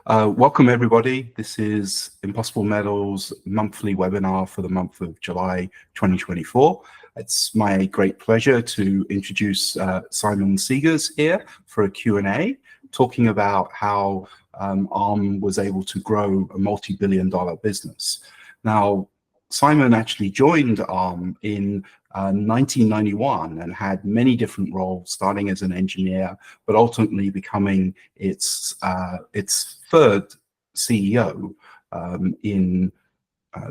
Welcome everybody. This is Impossible Metals monthly webinar for the month of July 2024. It's my great pleasure to introduce Simon Segars here for a Q&A, talking about how ARM was able to grow a multi-billion-dollar business. Now, Simon actually joined ARM in 1991 and had many different roles, starting as an engineer, but ultimately becoming its third CEO in,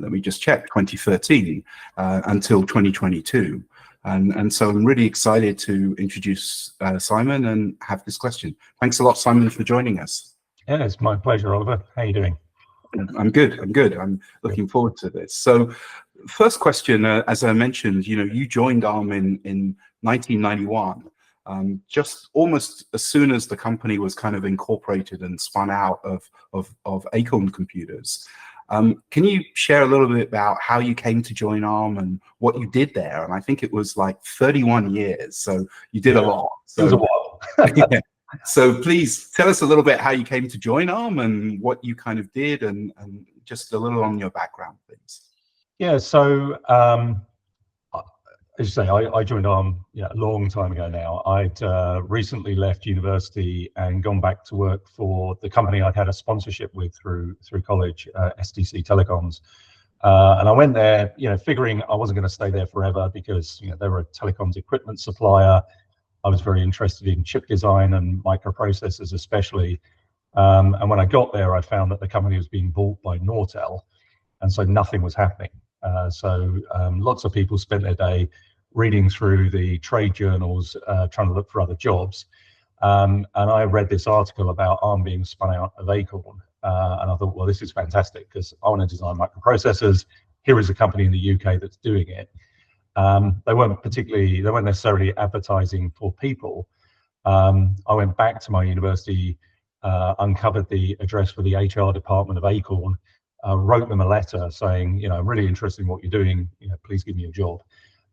let me just check, 2013 until 2022. And so I'm really excited to introduce Simon and have this question. Thanks a lot, Simon, for joining us. Yeah, it's my pleasure, Oliver. How are you doing? I'm good. I'm looking forward to this. So first question, as I mentioned, you joined ARM in 1991, just almost as soon as the company was kind of incorporated and spun out of Acorn Computers. Can you share a little bit about how you came to join ARM and what you did there? And I think it was like 31 years, so you did a lot. So, it was a while. Yeah. So please tell us a little bit how you came to join ARM and what you kind of did, and just a little on your background, please. Yeah, so as you say, I joined ARM a long time ago now. I'd recently left university and gone back to work for the company I'd had a sponsorship with through college, STC Telecoms. And I went there, figuring I wasn't going to stay there forever because they were a telecoms equipment supplier. I was very interested in chip design and microprocessors especially. And when I got there, I found that the company was being bought by Nortel, and so nothing was happening. So lots of people spent their day reading through the trade journals, trying to look for other jobs. And I read this article about ARM being spun out of Acorn. And I thought, well, this is fantastic because I want to design microprocessors. Here is a company in the UK that's doing it. They weren't necessarily advertising for people. I went back to my university, uncovered the address for the HR department of Acorn, wrote them a letter saying, I'm really interested in what you're doing, please give me a job.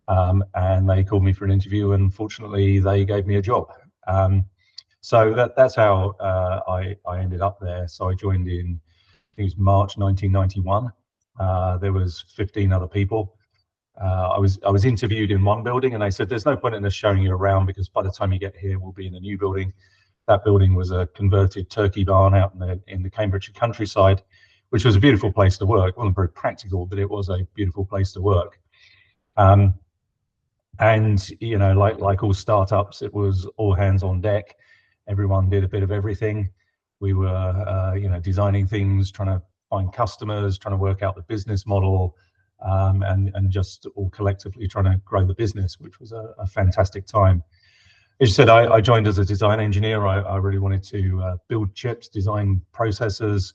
And they called me for an interview, and fortunately they gave me a job. So that's how I ended up there. So I joined in, I think it was March 1991. There was 15 other people. I was interviewed in one building, and they said, there's no point in us showing you around because by the time you get here, we'll be in a new building. That building was a converted turkey barn out in the Cambridgeshire countryside, which was a beautiful place to work. It wasn't very practical, but it was a beautiful place to work. And like all startups, it was all hands on deck. Everyone did a bit of everything. We were, designing things, trying to find customers, trying to work out the business model. And just all collectively trying to grow the business, which was a fantastic time. As you said, I joined as a design engineer. I really wanted to build chips, design processors.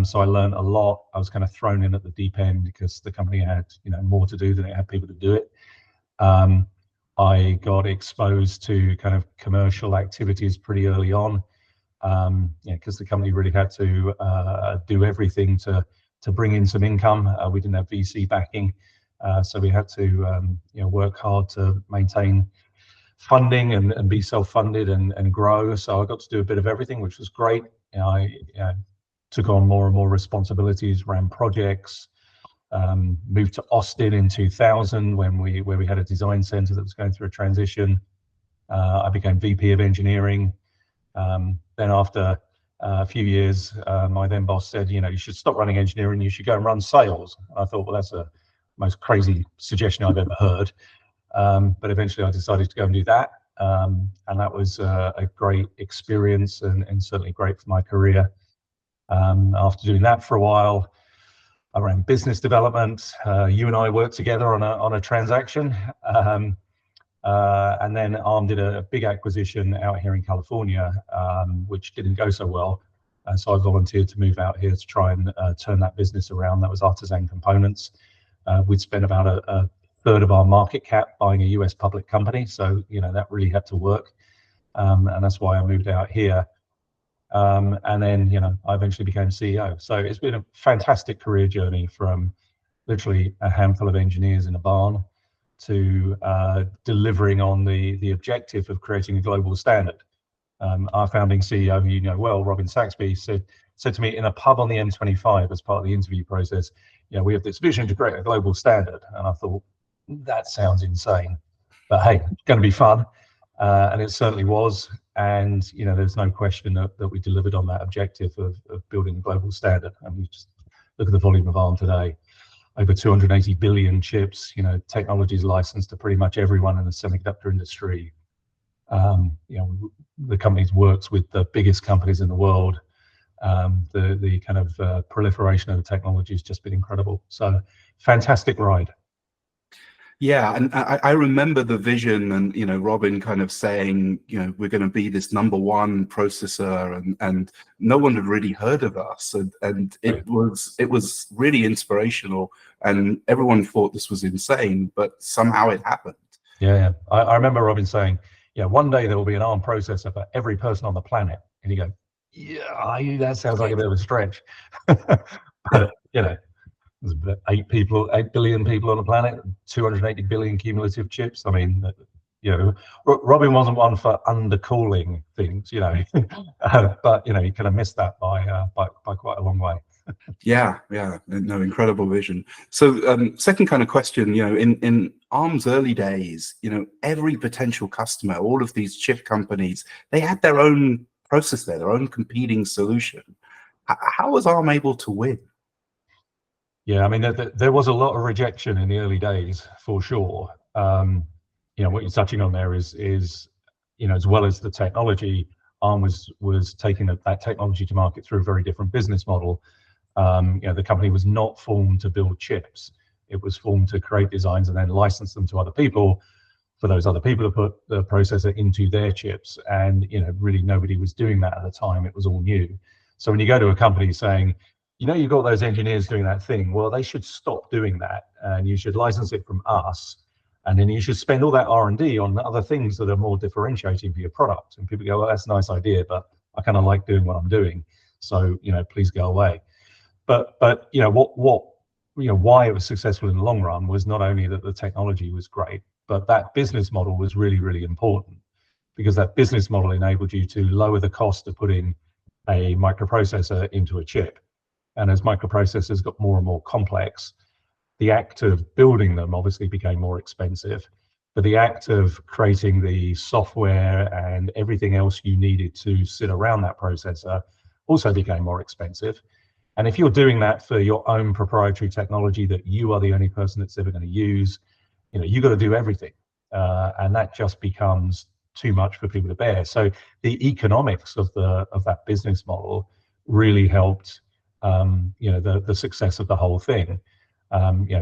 So I learned a lot. I was kind of thrown in at the deep end because the company had more to do than it had people to do it. I got exposed to kind of commercial activities pretty early on, because the company really had to do everything to bring in some income. We didn't have VC backing, so we had to work hard to maintain funding and be self-funded and grow. So I got to do a bit of everything, which was great. I took on more and more responsibilities, ran projects, moved to Austin in 2000 where we had a design center that was going through a transition. I became VP of engineering. Then after a few years, my then boss said, you should stop running engineering, you should go and run sales. I thought, well, that's the most crazy suggestion I've ever heard. But eventually I decided to go and do that. And that was a great experience and certainly great for my career. After doing that for a while, I ran business development. You and I worked together on a transaction. And then ARM did a big acquisition out here in California, which didn't go so well. And so I volunteered to move out here to try and turn that business around. That was Artisan Components. We'd spent about a third of our market cap buying a US public company. So, that really had to work. And that's why I moved out here. And then, I eventually became CEO. So it's been a fantastic career journey from literally a handful of engineers in a barn to delivering on the objective of creating a global standard. Our founding CEO, who you know well, Robin Saxby, said, said to me in a pub on the M25 as part of the interview process, we have this vision to create a global standard. And I thought, that sounds insane, but hey, it's going to be fun. And it certainly was. And, there's no question that we delivered on that objective of building a global standard. And we just look at the volume of ARM today, over 280 billion chips, technologies licensed to pretty much everyone in the semiconductor industry. The company works with the biggest companies in the world. The kind of proliferation of the technology has just been incredible. So fantastic ride. Yeah, and I remember the vision and, Robin kind of saying, we're going to be this #1 processor, and no one had really heard of us. And it was really inspirational, and everyone thought this was insane, but somehow it happened. Yeah. I remember Robin saying, one day there will be an ARM processor for every person on the planet. And you go, yeah, that sounds like a bit of a stretch. But, there's 8 billion people on the planet, 280 billion cumulative chips. I mean, Robin wasn't one for undercalling things, but you kind of missed that by quite a long way. Yeah, no, incredible vision. So, second kind of question, in ARM's early days, every potential customer, all of these chip companies, they had their own processor, their own competing solution. How was ARM able to win? Yeah, I mean, there was a lot of rejection in the early days, for sure. What you're touching on there is as well as the technology, ARM was taking that technology to market through a very different business model. The company was not formed to build chips. It was formed to create designs and then license them to other people, for those other people to put the processor into their chips. And really nobody was doing that at the time. It was all new. So when you go to a company saying, you've got those engineers doing that thing, well, they should stop doing that, and you should license it from us, and then you should spend all that R&D on other things that are more differentiating for your product. And people go, well, that's a nice idea, but I kind of like doing what I'm doing, so please go away. But why it was successful in the long run was not only that the technology was great, but that business model was really, really important, because that business model enabled you to lower the cost of putting a microprocessor into a chip. And as microprocessors got more and more complex, the act of building them obviously became more expensive, but the act of creating the software and everything else you needed to sit around that processor also became more expensive. And if you're doing that for your own proprietary technology that you are the only person that's ever going to use, you've got to do everything. And that just becomes too much for people to bear. So the economics of that business model really helped the success of the whole thing.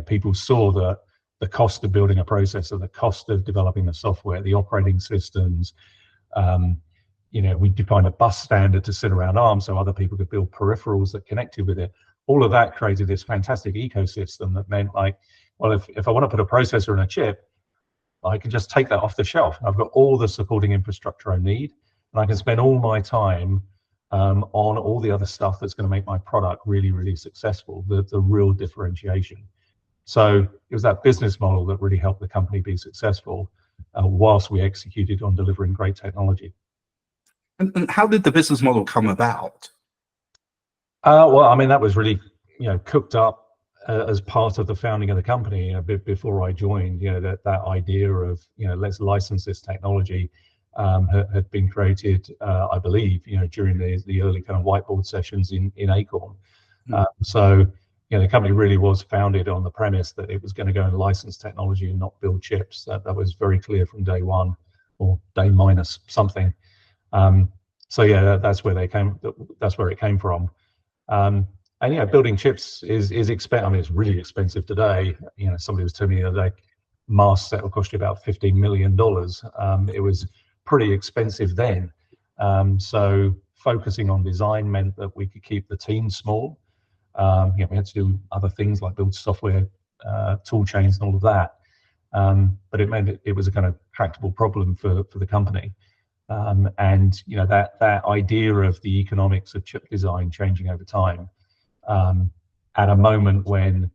People saw that the cost of building a processor, the cost of developing the software, the operating systems, we defined a bus standard to sit around ARM so other people could build peripherals that connected with it. All of that created this fantastic ecosystem that meant, like, well, if I want to put a processor in a chip, I can just take that off the shelf. I've got all the supporting infrastructure I need, and I can spend all my time on all the other stuff that's going to make my product really, really successful, the real differentiation. So it was that business model that really helped the company be successful whilst we executed on delivering great technology. And how did the business model come about? Well, I mean, that was really, cooked up as part of the founding of the company a bit before I joined. That idea of, let's license this technology had been created, I believe, during the early kind of whiteboard sessions in Acorn. So, the company really was founded on the premise that it was going to go and license technology and not build chips. That was very clear from day one, or day minus something. So yeah, that's where it came from. And building chips is expensive. I mean, it's really expensive today. Somebody was telling me the other day, mask set will cost you about $15 million. It was pretty expensive then. So focusing on design meant that we could keep the team small. We had to do other things like build software, tool chains and all of that. But it meant it was a kind of tractable problem for the company. And that idea of the economics of chip design changing over time, at a moment when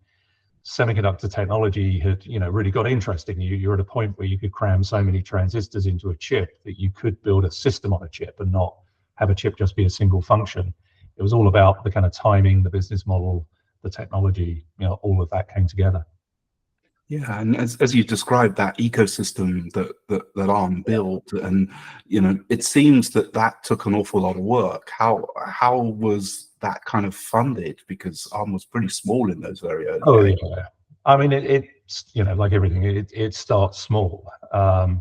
semiconductor technology had really got interesting. You're at a point where you could cram so many transistors into a chip that you could build a system on a chip and not have a chip just be a single function. it was all about the kind of timing, the business model, the technology, all of that came together. Yeah, and as you described that ecosystem that ARM built, and it seems that took an awful lot of work. How was that kind of funded? Because ARM was pretty small in those very early days. Yeah, I mean it's like everything, it starts small.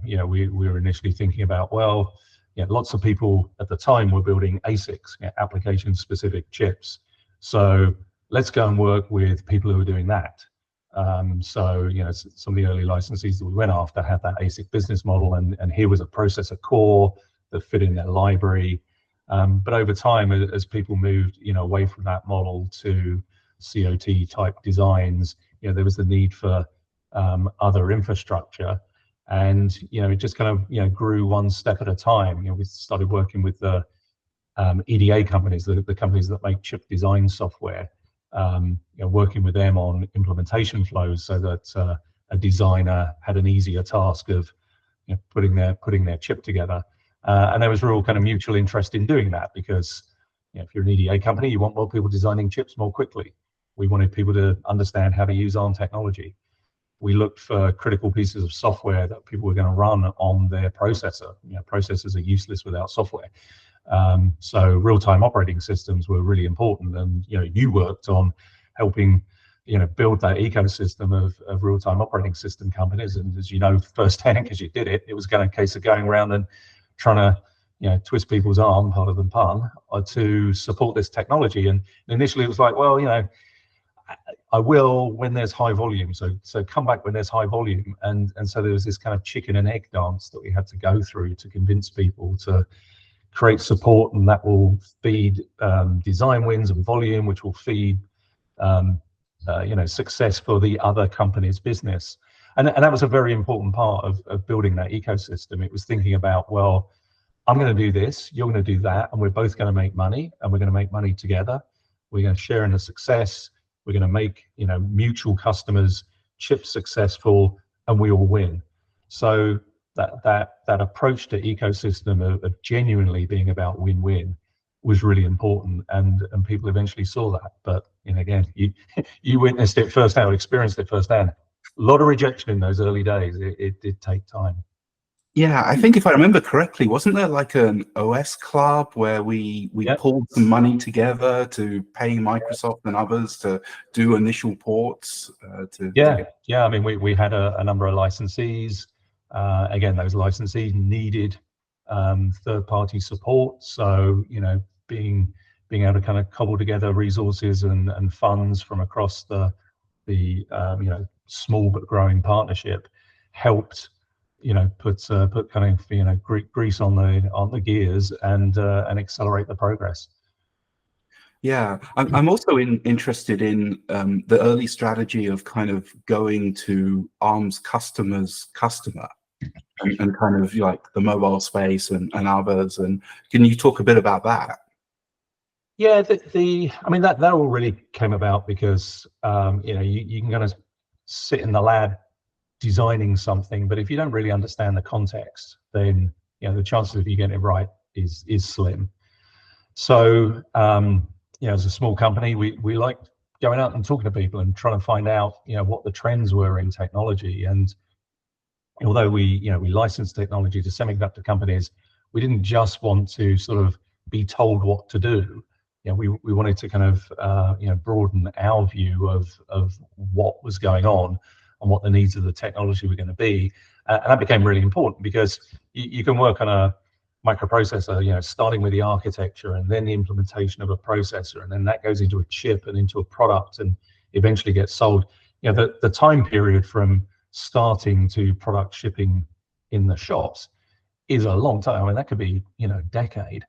We were initially thinking about, well, lots of people at the time were building ASICs, application specific chips. So let's go and work with people who are doing that. So some of the early licensees that we went after had that ASIC business model, and here was a processor core that fit in their library. But over time, as people moved away from that model to COT type designs, there was the need for other infrastructure, and it just kind of grew one step at a time. We started working with the EDA companies, the companies that make chip design software. Working with them on implementation flows so that a designer had an easier task of putting their chip together, and there was real kind of mutual interest in doing that, because if you're an EDA company, you want more people designing chips more quickly. We wanted people to understand how to use ARM technology. We looked for critical pieces of software that people were going to run on their processor. Processors are useless without software. So real-time operating systems were really important, and you worked on helping build that ecosystem of real-time operating system companies, and as you know firsthand, because you did it, it was a case of going around and trying to twist people's arm, pardon the pun, to support this technology. And initially it was like, well, I will when there's high volume, so come back when there's high volume, and so there was this kind of chicken and egg dance that we had to go through to convince people to create support, and that will feed design wins and volume, which will feed success for the other company's business. And that was a very important part of building that ecosystem. It was thinking about, well, I'm going to do this, you're going to do that, and we're both going to make money, and we're going to make money together. We're going to share in the success. We're going to make mutual customers' chips successful, and we all win. So that approach to ecosystem of genuinely being about win-win was really important, and people eventually saw that. But again, you witnessed it firsthand, experienced it firsthand. A lot of rejection in those early days. It did take time. Yeah, I think if I remember correctly, wasn't there like an OS club where we Yep. pulled some money together to pay Microsoft and others to do initial ports? I mean, we had a number of licensees. Again, those licensees needed third-party support. So being able to kind of cobble together resources and funds from across the small but growing partnership helped put kind of grease on the gears and accelerate the progress. Yeah, I'm also interested in the early strategy of kind of going to ARM's customer's customer, and kind of like the mobile space and others. And can you talk a bit about that? Yeah, I mean that all really came about because you can kind of sit in the lab designing something, but if you don't really understand the context, then the chances of you getting it right is slim. So as a small company, we like going out and talking to people and trying to find out what the trends were in technology. And although we license technology to semiconductor companies, we didn't just want to sort of be told what to do. We wanted to kind of broaden our view of what was going on and what the needs of the technology were going to be, and that became really important, because you can work on a microprocessor, starting with the architecture and then the implementation of a processor, and then that goes into a chip and into a product and eventually gets sold. The time period from starting to product shipping in the shops is a long time. I mean, that could be a decade.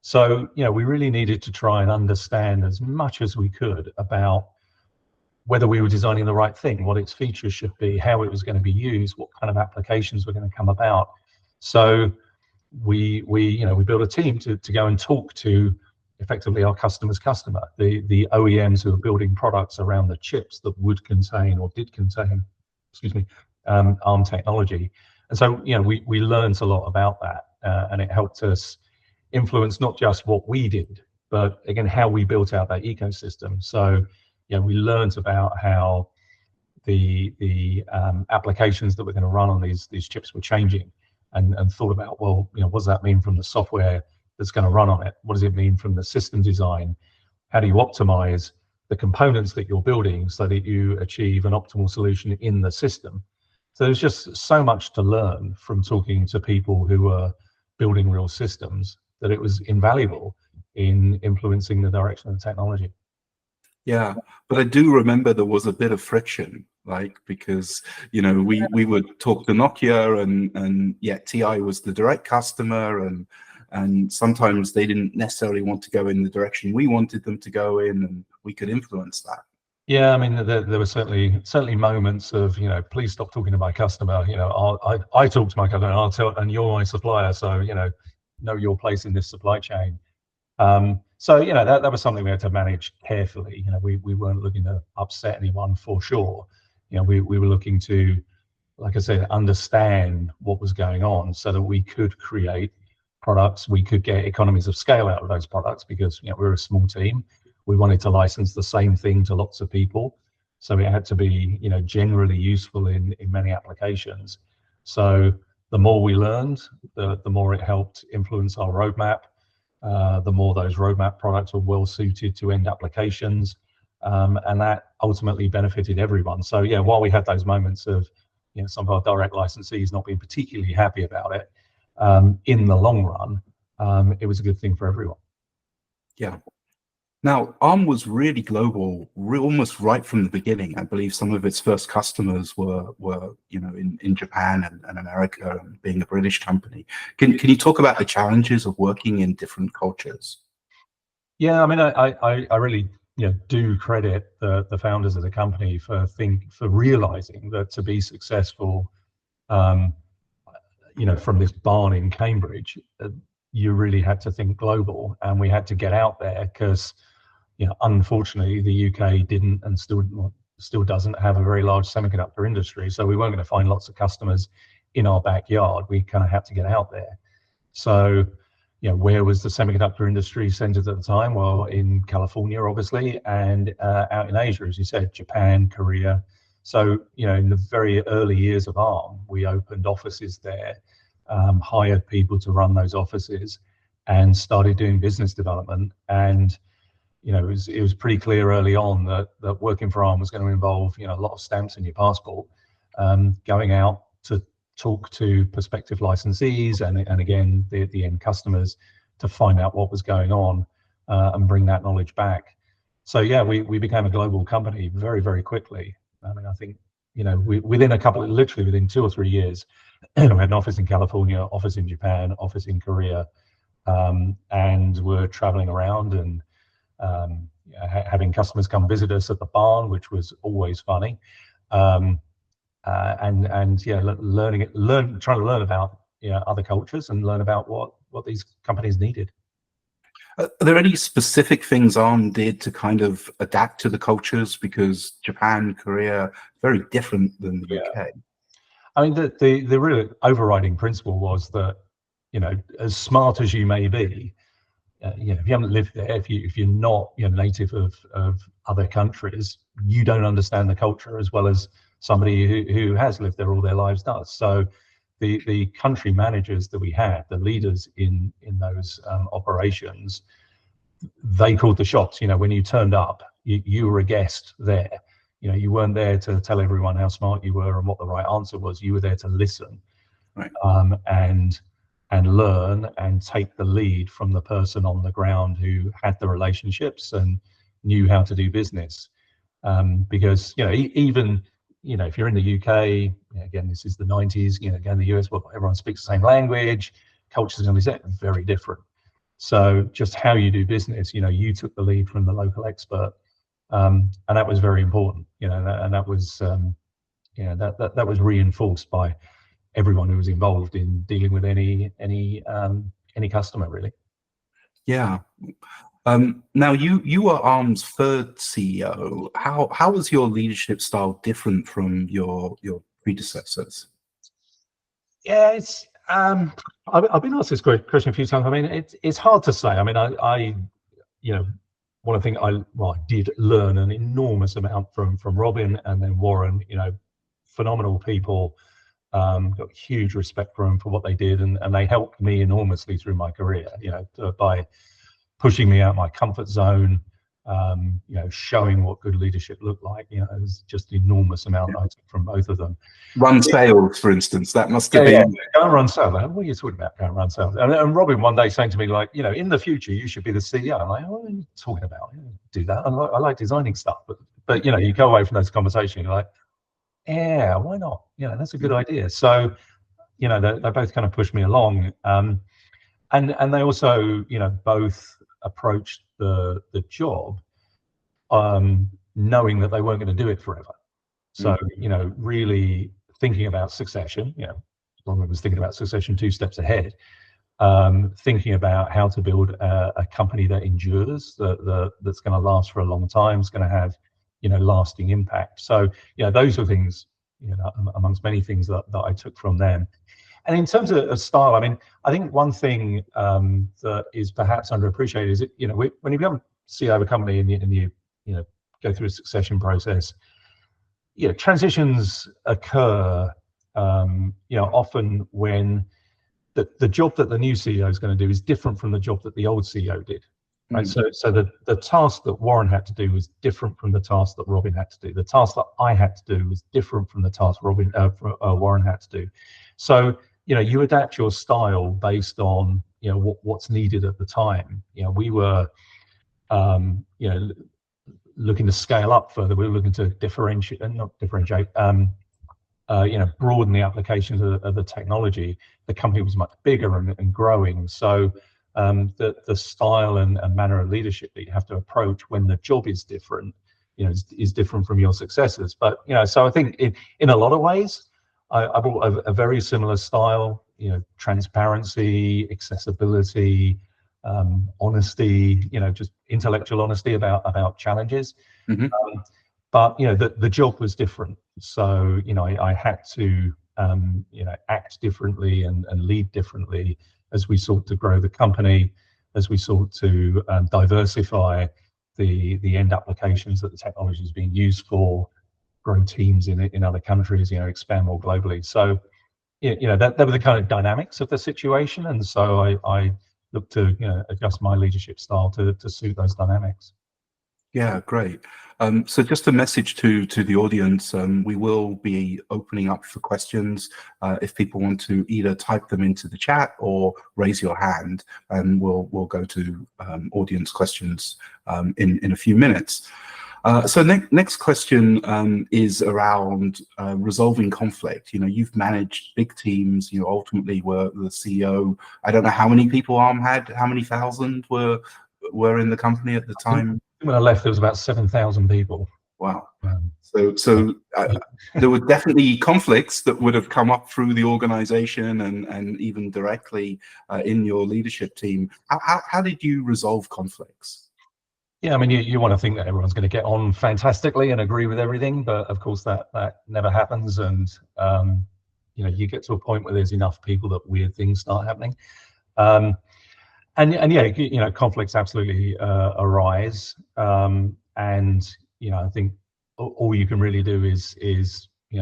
So we really needed to try and understand as much as we could about whether we were designing the right thing, what its features should be, how it was going to be used, what kind of applications were going to come about. So we built a team to go and talk to effectively our customer's customer, the OEMs who are building products around the chips that would contain or did contain, ARM technology. And so we learned a lot about that, and it helped us influence not just what we did but again, how we built out that ecosystem. So, we learned about how the applications that were going to run on these chips were changing, and thought about, well, what does that mean from the software that's going to run on it? What does it mean from the system design? How do you optimize the components that you're building so that you achieve an optimal solution in the system? So there's just so much to learn from talking to people who are building real systems, that it was invaluable in influencing the direction of the technology. Yeah, but I do remember there was a bit of friction, like, because we would talk to Nokia, and yeah, TI was the direct customer, and sometimes they didn't necessarily want to go in the direction we wanted them to go in, and we could influence that. Yeah, I mean, there were certainly moments of, please stop talking to my customer. I talk to my customer, and I'll tell, and you're my supplier, so know your place in this supply chain. So that was something we had to manage carefully. We weren't looking to upset anyone, for sure. We were looking to, like I said, understand what was going on so that we could create products. We could get economies of scale out of those products, because we're a small team. We wanted to license the same thing to lots of people, so it had to be generally useful in many applications. So the more we learned, the more it helped influence our roadmap. The more those roadmap products were well suited to end applications, and that ultimately benefited everyone. So yeah, while we had those moments of some of our direct licensees not being particularly happy about it, in the long run, it was a good thing for everyone. Yeah. Now, ARM was really global, almost right from the beginning. I believe some of its first customers were in Japan and America, and being a British company. Can you talk about the challenges of working in different cultures? Yeah, I mean, I really do credit the founders of the company for realizing that to be successful, from this barn in Cambridge, you really had to think global, and we had to get out there, because unfortunately, the UK didn't, and still doesn't, have a very large semiconductor industry. So we weren't going to find lots of customers in our backyard. We kind of had to get out there. So, where was the semiconductor industry centered at the time? Well, in California, obviously, and out in Asia, as you said, Japan, Korea. So, in the very early years of ARM, we opened offices there, hired people to run those offices, and started doing business development. And it was pretty clear early on that working for ARM was going to involve a lot of stamps in your passport, going out to talk to prospective licensees and again the end customers, to find out what was going on, and bring that knowledge back. So yeah, we became a global company very, very quickly. I mean, I think literally within 2 or 3 years, we had an office in California, office in Japan, office in Korea, and we're traveling around and having customers come visit us at the barn, which was always funny, and yeah, trying to learn about other cultures and learn about what these companies needed. Are there any specific things ARM did to kind of adapt to the cultures? Because Japan, Korea, very different than the UK. I mean, the real overriding principle was that as smart as you may be, if you haven't lived there, if you're not native of other countries, you don't understand the culture as well as somebody who has lived there all their lives does. So the country managers that we had, the leaders in those operations, they called the shots. When you turned up, you were a guest there. You weren't there to tell everyone how smart you were and what the right answer was. You were there to listen, right, and learn and take the lead from the person on the ground who had the relationships and knew how to do business. Because even if you're in the UK, again, this is the 90s, again, the US, well, everyone speaks the same language, cultures going to be very different. So just how you do business, you took the lead from the local expert, and that was very important. And that was that was reinforced by everyone who was involved in dealing with any customer, really. Yeah. Now you were ARM's third CEO. How was your leadership style different from your predecessors? Yeah, it's I've been asked this question a few times. I mean, it's hard to say. I mean, one of the things I did learn an enormous amount from Robin and then Warren. Phenomenal people. Got huge respect for them for what they did, and they helped me enormously through my career. By pushing me out my comfort zone, showing what good leadership looked like. There's just enormous amount I took from both of them. Run sales, for instance, that must have been. Go and run sales. What are you talking about? Go and run sales. And Robin one day saying to me, like, in the future you should be the CEO. I'm like, what are you talking about? Do that. I like designing stuff, but you go away from those conversations, you're like, yeah, why not? That's a good idea. So, they both kind of pushed me along. And they also, both approached the job knowing that they weren't going to do it forever. So, really thinking about succession, Robin was thinking about succession 2 steps ahead, thinking about how to build a company that endures, that's going to last for a long time, is going to have, lasting impact. So, those are things, amongst many things that I took from them. And in terms of style, I mean, I think one thing that is perhaps underappreciated is, when you become CEO of a company and you go through a succession process, transitions occur, often when the job that the new CEO is going to do is different from the job that the old CEO did. Right. So the task that Warren had to do was different from the task that Robin had to do. The task that I had to do was different from the task Warren had to do. So you adapt your style based on what's needed at the time. We were looking to scale up further. We were looking to broaden the applications of the technology. The company was much bigger and growing. So the style and manner of leadership that you have to approach when the job is different, is different from your successors. But so I think in a lot of ways, I brought a very similar style. Transparency, accessibility, honesty. Just intellectual honesty about challenges. Mm-hmm. But the job was different. So I had to act differently and lead differently as we sought to grow the company, as we sought to diversify the end applications that the technology is being used for, grow teams in other countries, expand more globally. So, that were the kind of dynamics of the situation, and so I looked to adjust my leadership style to suit those dynamics. Yeah, great. So just a message to the audience, we will be opening up for questions. If people want to either type them into the chat or raise your hand, and we'll go to audience questions in a few minutes. So next question is around resolving conflict. You've managed big teams. You ultimately were the CEO. I don't know how many people Arm had. How many thousand were in the company at the time? When I left, there was about 7,000 people. Wow. So there were definitely conflicts that would have come up through the organization and even directly in your leadership team. How did you resolve conflicts? Yeah, I mean, you want to think that everyone's going to get on fantastically and agree with everything, but of course that never happens. And you get to a point where there's enough people that weird things start happening. And yeah, conflicts absolutely arise. And I think all you can really do is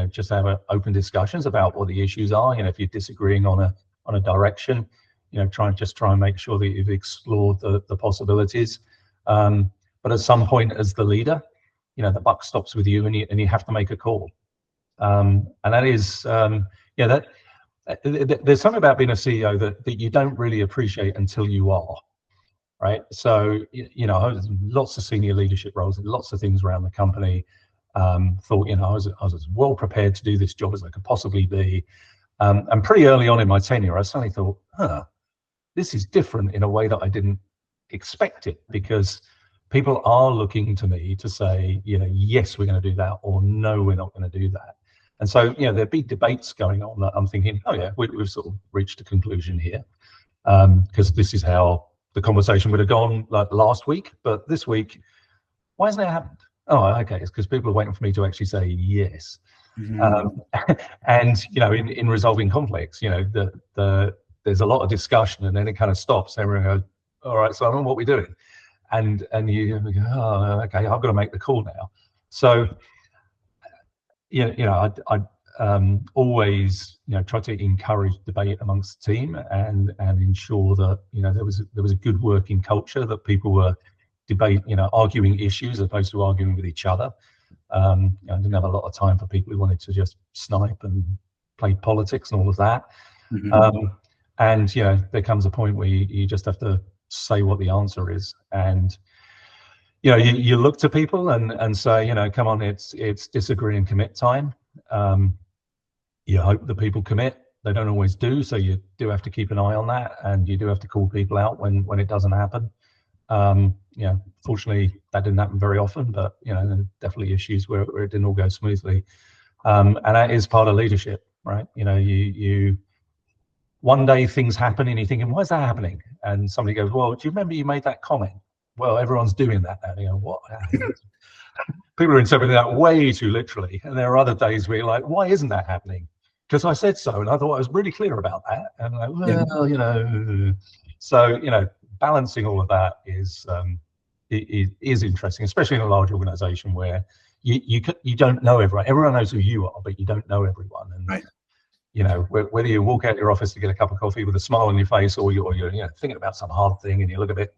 just have open discussions about what the issues are. If you're disagreeing on a direction, try and make sure that you've explored the possibilities. But at some point, as the leader, the buck stops with you, and you have to make a call. And that is, there's something about being a CEO that you don't really appreciate until you are, right? So, lots of senior leadership roles, lots of things around the company. Thought, I was as well prepared to do this job as I could possibly be. And pretty early on in my tenure, I suddenly thought, this is different in a way that I didn't expect it, because people are looking to me to say, yes, we're going to do that, or no, we're not going to do that. And so, there'd be debates going on that I'm thinking, oh yeah, we've sort of reached a conclusion here, because this is how the conversation would have gone like last week, but this week, why hasn't it happened? Oh, okay, it's because people are waiting for me to actually say yes. Mm-hmm. And in resolving conflicts, there's a lot of discussion, and then it kind of stops. Everyone goes, all right, Simon, what are we doing? and you go, oh, okay, I've got to make the call now. So I always try to encourage debate amongst the team and ensure that there was a good working culture, that people were arguing issues as opposed to arguing with each other. I didn't have a lot of time for people who wanted to just snipe and play politics and all of that. And there comes a point where you just have to say what the answer is, and you look to people and say, come on, it's disagree and commit time. You hope that people commit. They don't always do, so you do have to keep an eye on that, and you do have to call people out when it doesn't happen. Fortunately, that didn't happen very often, but there are definitely issues where it didn't all go smoothly, and that is part of leadership, right? You one day things happen and you're thinking, why is that happening? And somebody goes, well, do you remember you made that comment? Well, everyone's doing that now. You go, what? People are interpreting that way too literally, and there are other days where you're like, why isn't that happening? Because I said so, and I thought I was really clear about that. And like, well, so balancing all of that is interesting, especially in a large organization where you don't know everyone. Everyone knows who you are, but you don't know everyone. And right. Whether you walk out your office to get a cup of coffee with a smile on your face, or you're thinking about some hard thing and you look a bit,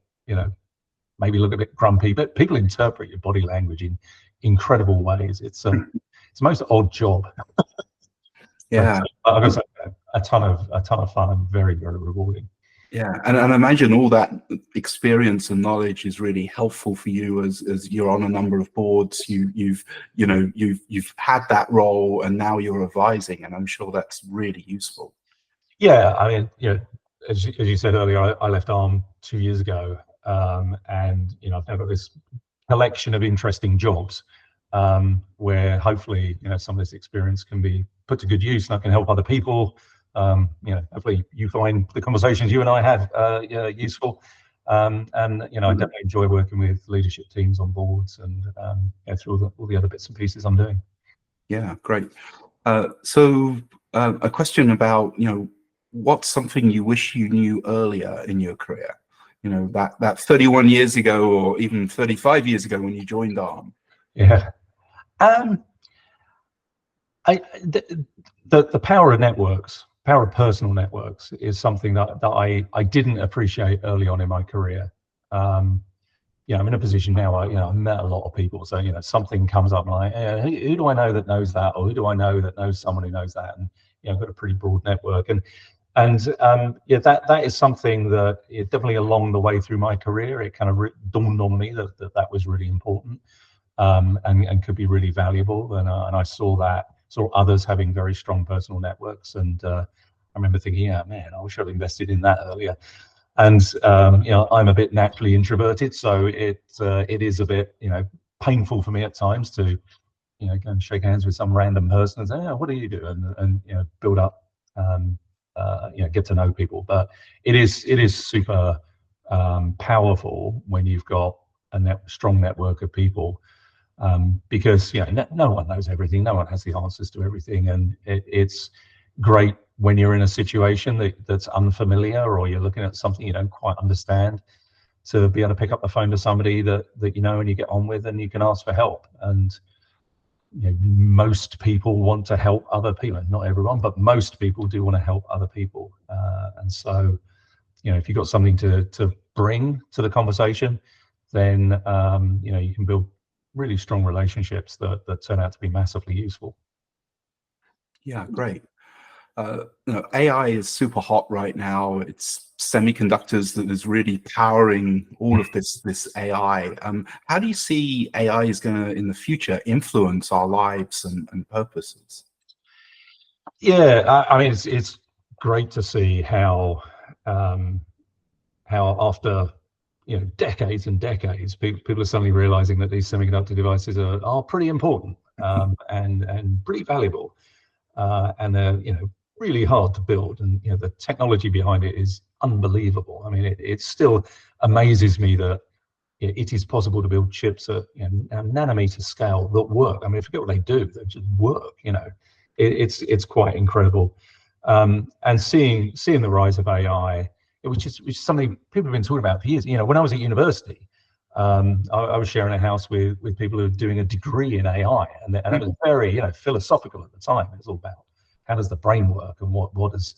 maybe look a bit grumpy, but people interpret your body language in incredible ways. It's the most odd job. Yeah, but, I've got to say, a ton of fun, very, very rewarding. Yeah, and I imagine all that experience and knowledge is really helpful for you as you're on a number of boards. You've had that role, and now you're advising, and I'm sure that's really useful. Yeah, I mean, as you said earlier, I left Arm 2 years ago, and I've now got this collection of interesting jobs where hopefully some of this experience can be put to good use, and I can help other people. Hopefully you find the conversations you and I have useful, and I definitely enjoy working with leadership teams on boards and through all the other bits and pieces I'm doing. Yeah, great. So a question about what's something you wish you knew earlier in your career, that 31 years ago or even 35 years ago when you joined Arm. Yeah. The power of networks, power of personal networks, is something that I didn't appreciate early on in my career. I'm in a position now. I met a lot of people, so something comes up, and I'm like, who do I know that knows that, or who do I know that knows someone who knows that? And I've got a pretty broad network, and that is something that definitely along the way through my career, it kind of dawned on me that was really important, and could be really valuable, and I saw others having very strong personal networks, and I remember thinking, yeah, man, I wish I'd invested in that earlier. And I'm a bit naturally introverted, so it is a bit painful for me at times to go and shake hands with some random person and say, what do you do, and build up, get to know people. But it is super powerful when you've got a strong network of people. Because no one knows everything, no one has the answers to everything, and it's great when you're in a situation that's unfamiliar, or you're looking at something you don't quite understand, to be able to pick up the phone to somebody that and you get on with, and you can ask for help. And most people want to help other people. Not everyone, but most people do want to help other people. And so if you've got something to bring to the conversation, then you can build really strong relationships that turn out to be massively useful. Yeah, great. AI is super hot right now. It's semiconductors that is really powering all of this AI. How do you see AI is going to, in the future, influence our lives and purposes? Yeah, I mean, it's great to see how after decades and decades, people are suddenly realizing that these semiconductor devices are pretty important, and pretty valuable, and they're really hard to build, and the technology behind it is unbelievable. I mean, it still amazes me that it is possible to build chips at nanometer scale that work. I mean, forget what they do; they just work. It's quite incredible, and seeing the rise of AI, which is something people have been talking about for years. When I was at university, I was sharing a house with people who were doing a degree in AI, and it was very, philosophical at the time. It was all about how does the brain work and what does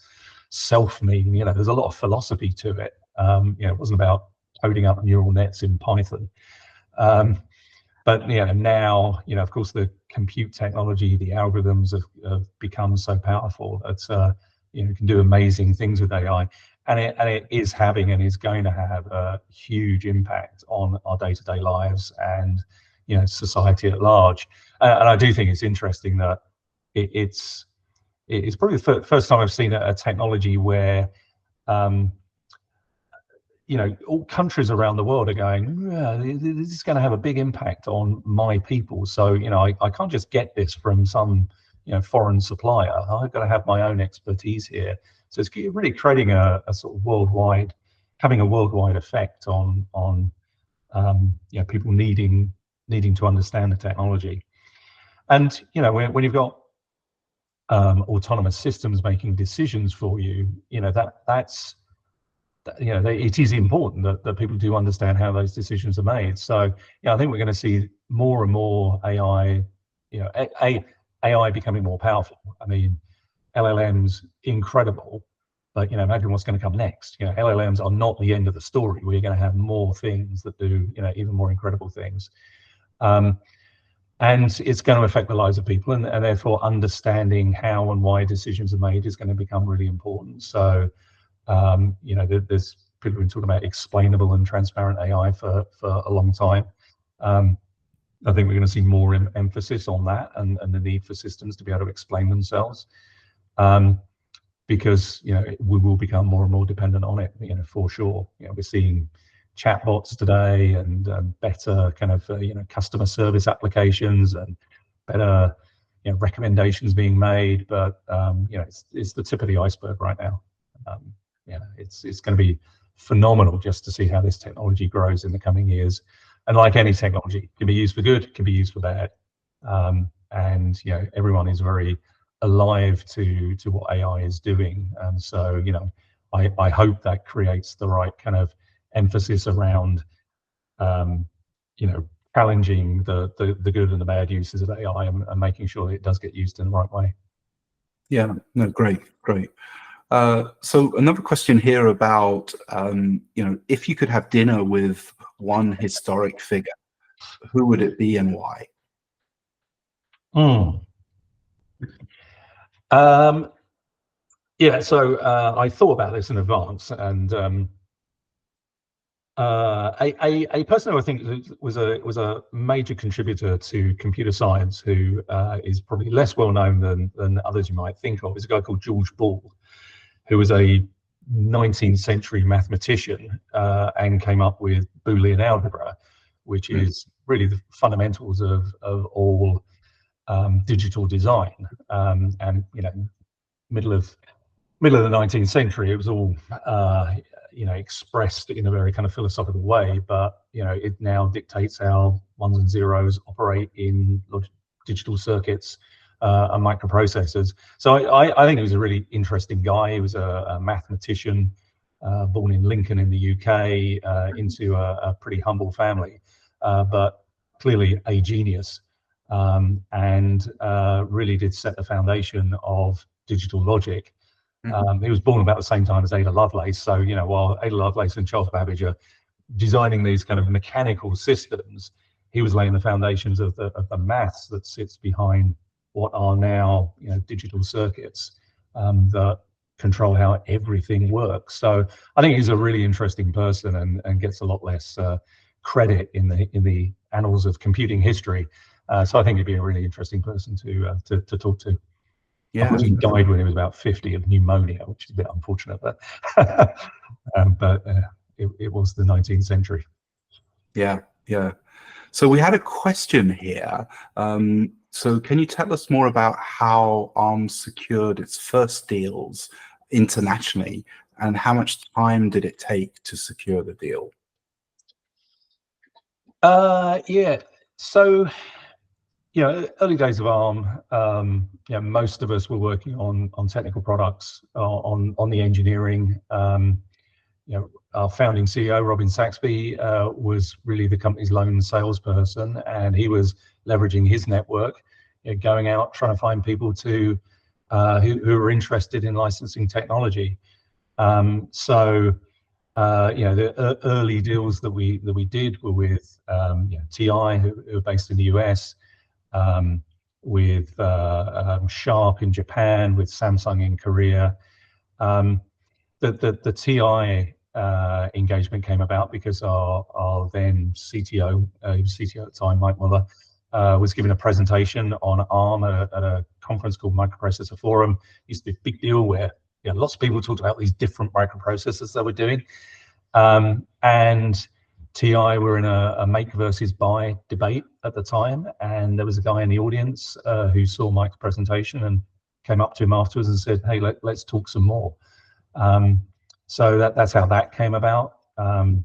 self mean. There's a lot of philosophy to it. It wasn't about coding up neural nets in Python. But now, of course, the compute technology, the algorithms have become so powerful that you can do amazing things with AI, and it is having and is going to have a huge impact on our day-to-day lives and society at large. And I do think it's interesting that it's probably the first time I've seen a technology where all countries around the world are going, yeah, this is going to have a big impact on my people. So, I can't just get this from some, foreign supplier. I've got to have my own expertise here. So it's really creating a sort of worldwide, having a worldwide effect on people needing to understand the technology. And, when you've got autonomous systems making decisions for you, that's it is important that people do understand how those decisions are made. So, I think we're going to see more and more AI, AI becoming more powerful. I mean, LLMs, incredible, but imagine what's going to come next. LLMs are not the end of the story. We're going to have more things that do, even more incredible things. And it's going to affect the lives of people, and therefore understanding how and why decisions are made is going to become really important. So, there's people have been talking about explainable and transparent AI for a long time. I think we're going to see more emphasis on that and the need for systems to be able to explain themselves, because we will become more and more dependent on it. For sure. We're seeing chatbots today and better kind of customer service applications and better recommendations being made, but it's the tip of the iceberg right now. It's going to be phenomenal just to see how this technology grows in the coming years. And like any technology, it can be used for good, it can be used for bad. And everyone is very alive to what AI is doing. And so I hope that creates the right kind of emphasis around challenging the good and the bad uses of AI and making sure that it does get used in the right way. Yeah, no, great. So another question here about, if you could have dinner with one historic figure, who would it be and why? Yeah, so I thought about this in advance, and a person who I think was a major contributor to computer science, who is probably less well known than others you might think of, is a guy called George Boole, who was a 19th century mathematician and came up with Boolean algebra, which is really the fundamentals of all digital design. And middle of the 19th century, it was all expressed in a very kind of philosophical way, but it now dictates how ones and zeros operate in digital circuits and microprocessors. So I think he was a really interesting guy. He was a mathematician born in Lincoln in the UK into a pretty humble family, but clearly a genius, and really did set the foundation of digital logic. He was born about the same time as Ada Lovelace. So, while Ada Lovelace and Charles Babbage are designing these kind of mechanical systems, he was laying the foundations of the maths that sits behind what are now digital circuits that control how everything works. So I think he's a really interesting person and gets a lot less credit in the annals of computing history. So I think he'd be a really interesting person to talk to. Yeah, he died when he was about 50 of pneumonia, which is a bit unfortunate, but it was the 19th century. Yeah. So we had a question here. So can you tell us more about how ARM secured its first deals internationally, and how much time did it take to secure the deal? Yeah. So, early days of ARM, most of us were working on technical products, on the engineering. our founding CEO, Robin Saxby, was really the company's lone salesperson, and he was leveraging his network, going out trying to find people to who are interested in licensing technology. So the early deals that we did were with TI, who are based in the US, with Sharp in Japan, with Samsung in Korea. The TI engagement came about because our then CTO, he was CTO at the time, Mike Muller, was giving a presentation on ARM at a conference called Microprocessor Forum. It used to be a big deal where lots of people talked about these different microprocessors they were doing. And TI were in a make versus buy debate at the time, and there was a guy in the audience who saw Mike's presentation and came up to him afterwards and said, "Hey, let's talk some more." So that's how that came about. The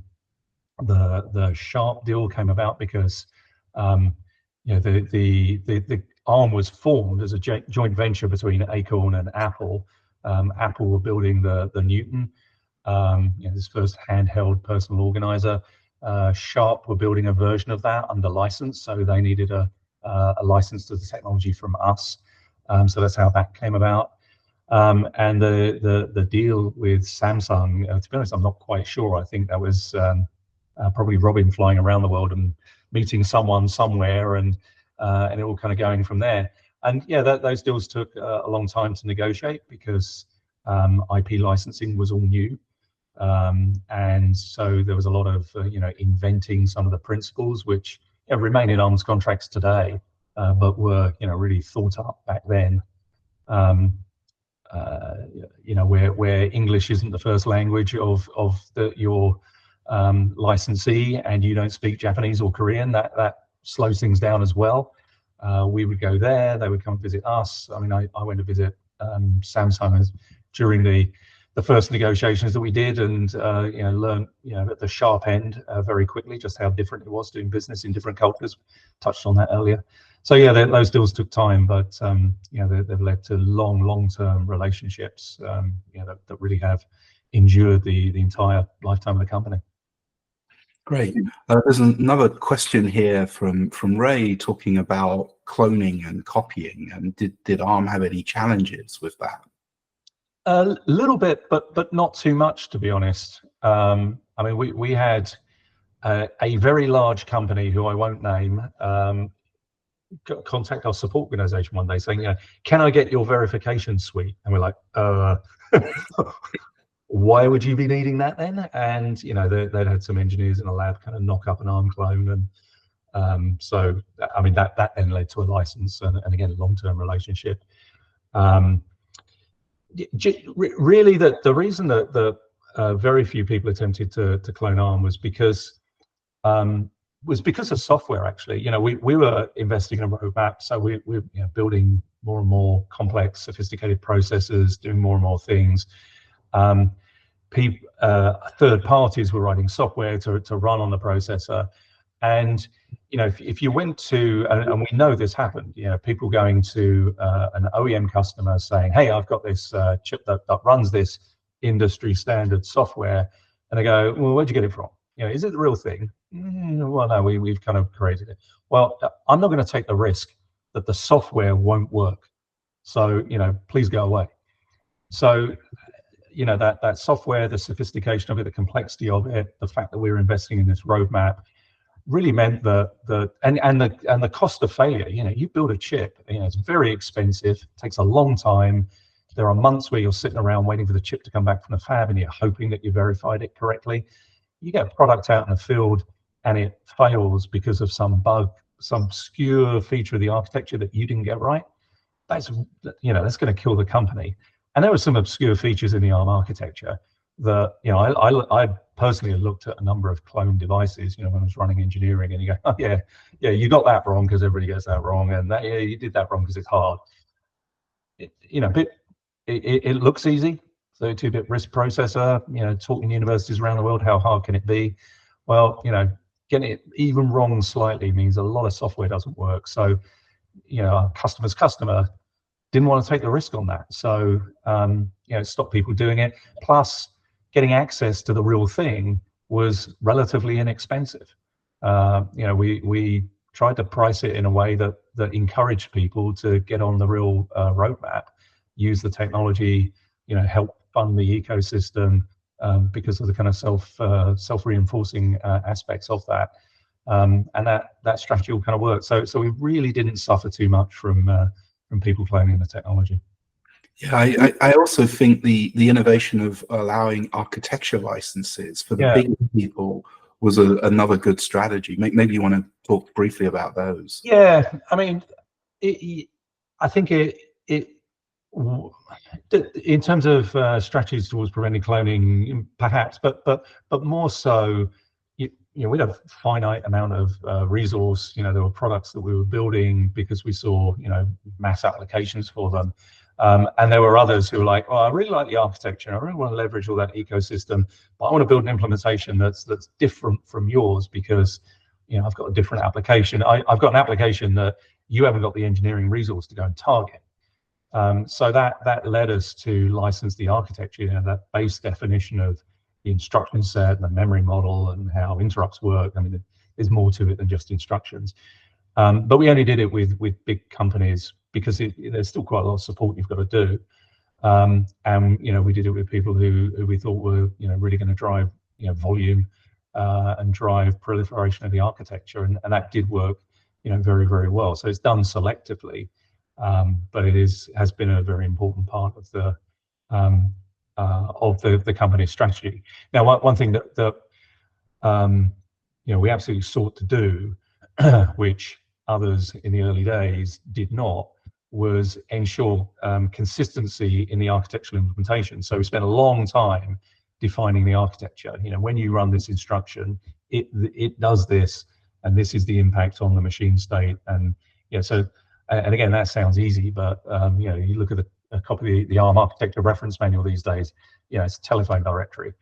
Sharp deal came about because the ARM was formed as a joint venture between Acorn and Apple. Apple were building the Newton, this first handheld personal organizer. Sharp were building a version of that under license, so they needed a license to the technology from us. So that's how that came about. And the deal with Samsung, to be honest, I'm not quite sure. I think that was probably Robin flying around the world and meeting someone somewhere, and it all kind of going from there. And those deals took a long time to negotiate because IP licensing was all new. And so there was a lot of inventing some of the principles which remain in ARM's contracts today, but were really thought up back then. Where English isn't the first language of your licensee, and you don't speak Japanese or Korean, that slows things down as well. We would go there, they would come visit us. I mean, I went to visit Samsung during the first negotiations that we did, and learned at the sharp end very quickly just how different it was doing business in different cultures. Touched on that earlier. So those deals took time, but they've led to long-term relationships that really have endured the entire lifetime of the company. Great. There's another question here from Ray talking about cloning and copying, and did ARM have any challenges with that? A little bit, but not too much, to be honest. I mean, we had a very large company who I won't name contact our support organization one day saying, "Can I get your verification suite?" And we're like, why would you be needing that then? And they'd had some engineers in a lab kind of knock up an ARM clone, and so I mean that then led to a license and again a long-term relationship. Really, the reason that very few people attempted to clone ARM was because of software. Actually, we were investing in a roadmap, so we're building more and more complex, sophisticated processors, doing more and more things. Third parties were writing software to run on the processor, and if you went to, and we know this happened, people going to an OEM customer saying, "Hey, I've got this chip that runs this industry standard software," and they go, "Well, where'd you get it from? Is it the real thing?" Well, no, we've kind of created it. Well, I'm not going to take the risk that the software won't work, so please go away. So that software, the sophistication of it, the complexity of it, the fact that we're investing in this roadmap really meant that the cost of failure. You build a chip, it's very expensive, takes a long time. There are months where you're sitting around waiting for the chip to come back from the fab, and you're hoping that you verified it correctly. You get a product out in the field and it fails because of some bug, some obscure feature of the architecture that you didn't get right. That's going to kill the company. And there were some obscure features in the ARM architecture that I personally looked at a number of clone devices when I was running engineering, and you go, "Oh yeah, you got that wrong because everybody gets that wrong, and that you did that wrong because it's hard." It looks easy. 32-bit RISC processor, talking to universities around the world, how hard can it be? Well, getting it even wrong slightly means a lot of software doesn't work. So, our customer didn't want to take the risk on that. So, it stopped people doing it. Plus, getting access to the real thing was relatively inexpensive. We tried to price it in a way that encouraged people to get on the real roadmap, use the technology, help fund the ecosystem, because of the kind of self-reinforcing aspects of that. And that strategy all kind of worked. So we really didn't suffer too much from people cloning the technology. Yeah, I also think the innovation of allowing architecture licenses for the big people was another good strategy. Maybe you want to talk briefly about those. Yeah, I mean, I think in terms of strategies towards preventing cloning, perhaps, but more so, we had a finite amount of resource. There were products that we were building because we saw mass applications for them, and there were others who were like, I really like the architecture, I really want to leverage all that ecosystem, but I want to build an implementation that's different from yours because I've got a different application. I've got an application that you haven't got the engineering resource to go and target. So that led us to license the architecture, that base definition of the instruction set and the memory model and how interrupts work. I mean, there's more to it than just instructions. But we only did it with big companies because there's still quite a lot of support you've got to do. And we did it with people who we thought were really going to drive volume and drive proliferation of the architecture, and that did work very, very well. So it's done selectively. But it has been a very important part of the company's strategy. Now, one thing that we absolutely sought to do, which others in the early days did not, was ensure consistency in the architectural implementation. So we spent a long time defining the architecture. When you run this instruction, it does this, and this is the impact on the machine state. And and again, that sounds easy, but you look at a copy of the ARM architecture reference manual these days, it's a telephone directory.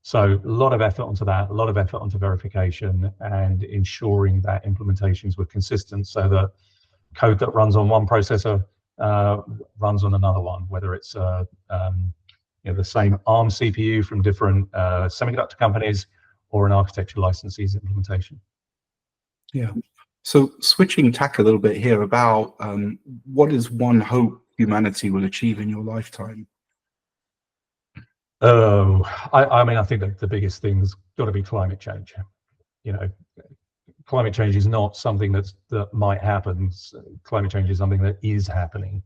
So a lot of effort onto that, a lot of effort onto verification and ensuring that implementations were consistent so that code that runs on one processor runs on another one, whether it's the same ARM CPU from different semiconductor companies or an architecture licensee's implementation. Yeah. So switching tack a little bit here about what is one hope humanity will achieve in your lifetime? I mean, I think that the biggest thing's got to be climate change. Climate change is not something that might happen. Climate change is something that is happening.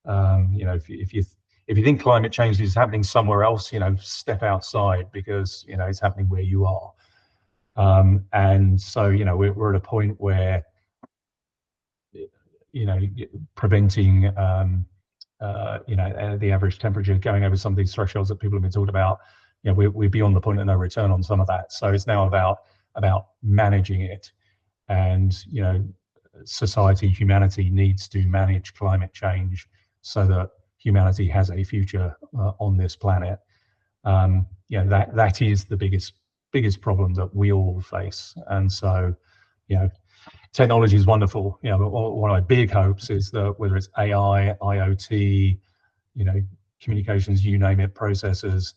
If you think climate change is happening somewhere else, step outside because it's happening where you are. And so we're at a point where preventing the average temperature going over some of these thresholds that people have been talking about, we're beyond the point of no return on some of that. So it's now about managing it, and society, humanity needs to manage climate change so that humanity has a future on this planet. That is the biggest problem that we all face. And so technology is wonderful. One of my big hopes is that whether it's AI, IoT, communications, you name it, processors,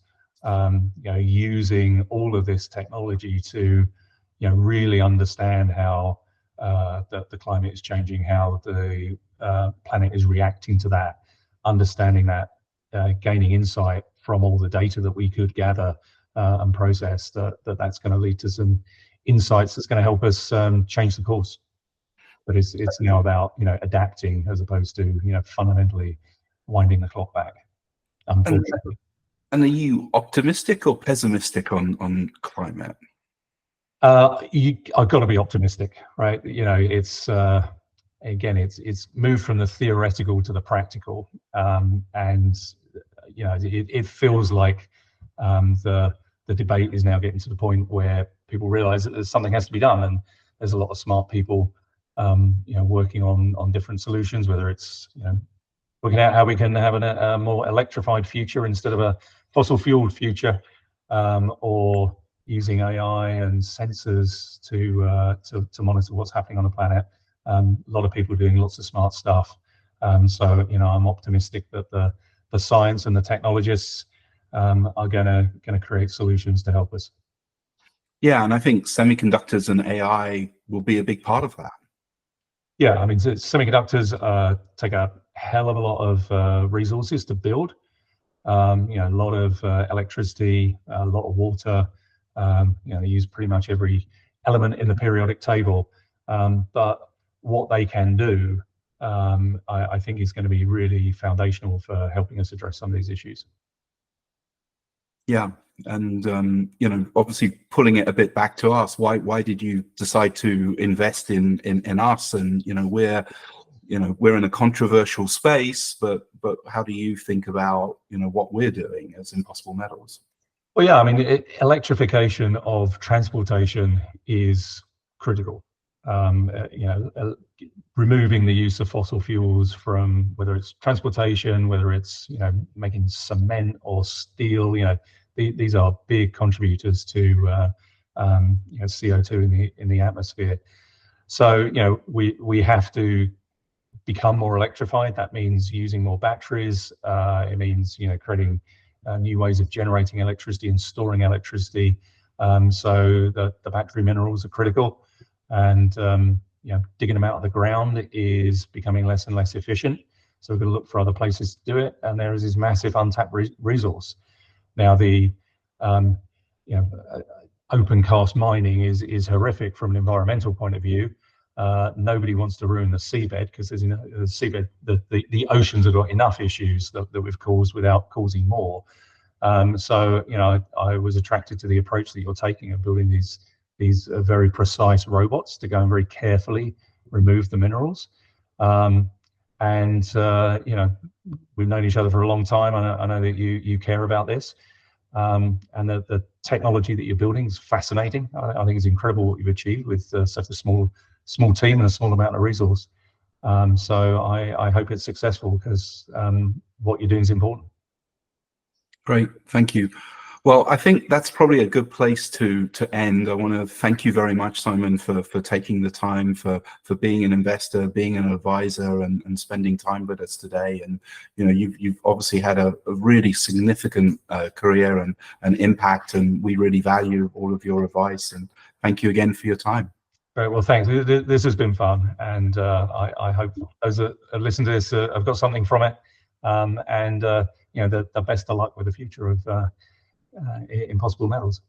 using all of this technology to really understand how the climate is changing, how the planet is reacting to that, understanding that, gaining insight from all the data that we could gather and process, that's going to lead to some insights that's going to help us change the course. But it's now about adapting as opposed to fundamentally winding the clock back, unfortunately. And are you optimistic or pessimistic on climate? I've got to be optimistic, right? It's again, it's moved from the theoretical to the practical, and it feels like the debate is now getting to the point where people realize that something has to be done, and there's a lot of smart people working on different solutions, whether it's looking at how we can have a more electrified future instead of a fossil fueled future, or using AI and sensors to monitor what's happening on the planet. A lot of people are doing lots of smart stuff. So I'm optimistic that the science and the technologists are going to create solutions to help us. Yeah, and I think semiconductors and AI will be a big part of that. Yeah, I mean, semiconductors take a hell of a lot of resources to build. A lot of electricity, a lot of water. They use pretty much every element in the periodic table. But what they can do, I think, is going to be really foundational for helping us address some of these issues. Yeah, and obviously pulling it a bit back to us, why did you decide to invest in us? And we're in a controversial space, but how do you think about what we're doing as Impossible Metals? Well, yeah, I mean, electrification of transportation is critical. Removing the use of fossil fuels from whether it's transportation, whether it's making cement or steel, these are big contributors to CO2 in the atmosphere. So we have to become more electrified. That means using more batteries. It means creating new ways of generating electricity and storing electricity. So the battery minerals are critical, and digging them out of the ground is becoming less and less efficient. So we've got to look for other places to do it, and there is this massive untapped resource. Now the open cast mining is horrific from an environmental point of view. Nobody wants to ruin the seabed, because there's the seabed, the oceans have got enough issues that we've caused without causing more. So I was attracted to the approach that you're taking of building these very precise robots to go and very carefully remove the minerals. We've known each other for a long time. I know that you care about this, and the technology that you're building is fascinating. I think it's incredible what you've achieved with such a small team and a small amount of resource. So I hope it's successful, because what you're doing is important. Great, thank you. Well, I think that's probably a good place to end. I want to thank you very much, Simon, for taking the time, for being an investor, being an advisor, and spending time with us today. And you've obviously had a really significant career and impact, and we really value all of your advice. And thank you again for your time. Great. Well, thanks. This has been fun, and I hope those that have listened to this have got something from it. The best of luck with the future of Impossible Metals.